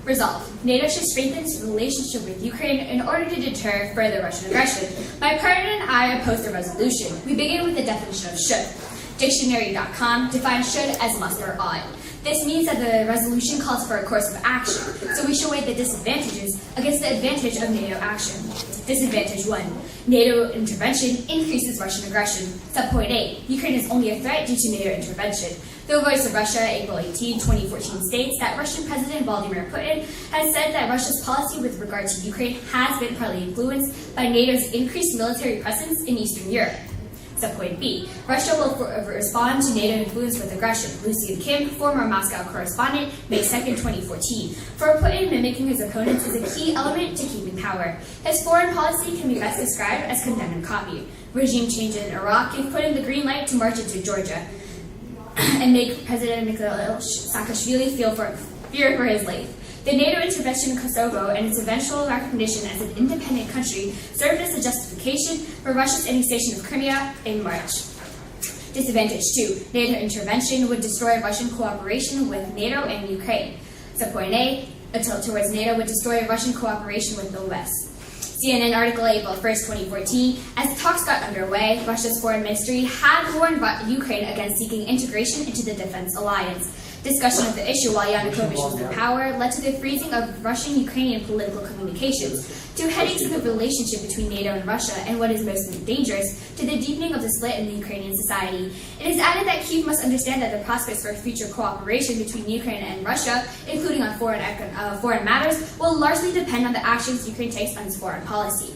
Resolve. NATO should strengthen its relationship with Ukraine in order to deter further Russian aggression. My partner and I oppose the resolution. We begin with the definition of should. Dictionary.com defines should as must or ought. This means that the resolution calls for a course of action, so we should weigh the disadvantages against the advantage of NATO action. Disadvantage 1. NATO intervention increases Russian aggression. Subpoint A. Ukraine is only a threat due to NATO intervention. The Voice of Russia, April 18, 2014 states that Russian President Vladimir Putin has said that Russia's policy with regard to Ukraine has been partly influenced by NATO's increased military presence in Eastern Europe. Subpoint B. Russia will respond to NATO influence with aggression. Lucian Kim, former Moscow correspondent, May 2, 2014. For Putin, mimicking his opponents is a key element to keeping power. His foreign policy can be best described as condemn and copy. Regime change in Iraq gave Putin the green light to march into Georgia and make President Mikhail Saakashvili fear for his life. The NATO intervention in Kosovo and its eventual recognition as an independent country served as a justification for Russia's annexation of Crimea in March. Disadvantage 2. NATO intervention would destroy Russian cooperation with NATO and Ukraine. Subpoint A. A tilt towards NATO would destroy Russian cooperation with the West. CNN article April 1, 2014, as talks got underway, Russia's foreign ministry had warned Ukraine against seeking integration into the defense alliance. Discussion of the issue while Yanukovych was in power led to the freezing of Russian-Ukrainian political communications, to headings in the relationship between NATO and Russia, and what is most dangerous, to the deepening of the split in the Ukrainian society. It is added that Kyiv must understand that the prospects for future cooperation between Ukraine and Russia, including on foreign matters, will largely depend on the actions Ukraine takes on its foreign policy.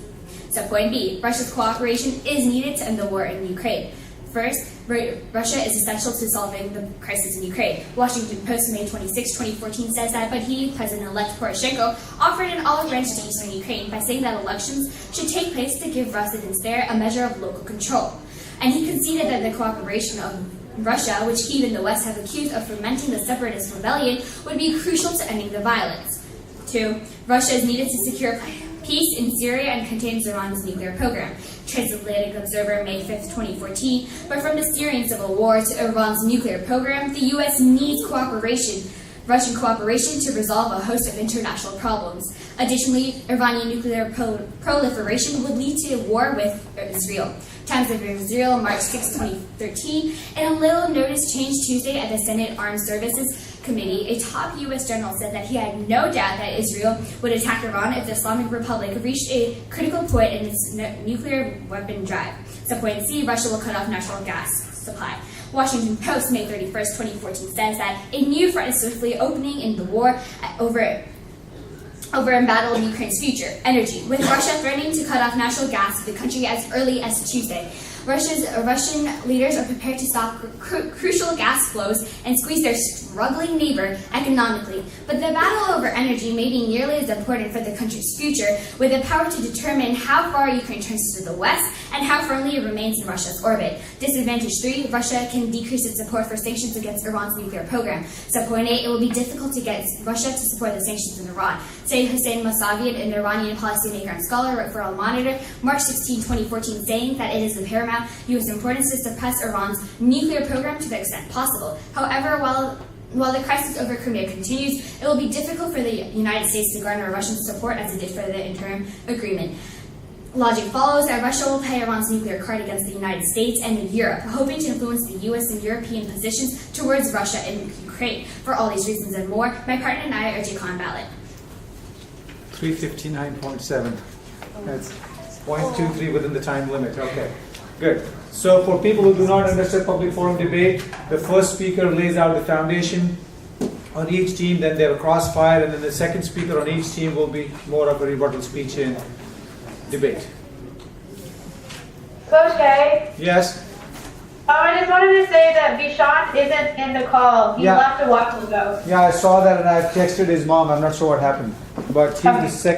Subpoint B. Russia's cooperation is needed to end the war in Ukraine. First, Russia is essential to solving the crisis in Ukraine. Washington Post, May 26, 2014 says that, but he, President-elect Poroshenko, offered an olive branch to eastern Ukraine by saying that elections should take place to give residents there a measure of local control. And he conceded that the cooperation of Russia, which Kyiv and the West have accused of fomenting the separatist rebellion, would be crucial to ending the violence. 2. Russia is needed to secure peace in Syria and contains Iran's nuclear program. Transatlantic Observer, May 5, 2014. But from the Syrian civil war to Iran's nuclear program, the U.S. needs Russian cooperation to resolve a host of international problems. Additionally, Iranian nuclear proliferation would lead to a war with Israel. Times of Israel, March 6, 2013. In a little notice change Tuesday at the Senate Armed Services Committee, a top U.S. general said that he had no doubt that Israel would attack Iran if the Islamic Republic reached a critical point in its nuclear weapon drive. Subpoint C. Russia will cut off natural gas supply. Washington Post, May 31, 2014 says that a new front is swiftly opening in the war over embattled Ukraine's future, energy, with Russia threatening to cut off natural gas to the country as early as Tuesday. Russian leaders are prepared to stop crucial gas flows and squeeze their struggling neighbor economically. But the battle over energy may be nearly as important for the country's future, with the power to determine how far Ukraine turns to the west and how firmly it remains in Russia's orbit. Disadvantage 3, Russia can decrease its support for sanctions against Iran's nuclear program. Subpoint A, it will be difficult to get Russia to support the sanctions in Iran. Sayyid Hossein Mousavian, an Iranian policymaker and scholar, wrote for Al Monitor, March 16, 2014, saying that it is of paramount U.S. importance to suppress Iran's nuclear program to the extent possible. However, while the crisis over Crimea continues, it will be difficult for the United States to garner Russian support as it did for the interim agreement. Logic follows that Russia will play Iran's nuclear card against the United States and Europe, hoping to influence the U.S. and European positions towards Russia and Ukraine. For all these reasons and more, my partner and I urge a con ballot. 359.7. That's 0.23 within the time limit. Okay, good. So for people who do not understand public forum debate, the first speaker lays out the foundation on each team, then they have a crossfire, and then the second speaker on each team will be more of a rebuttal speech in debate. Coach K? Yes? I just wanted to say that Vishant isn't in the call. He left a while ago. Yeah, I saw that and I've texted his mom. I'm not sure what happened. But he's the second.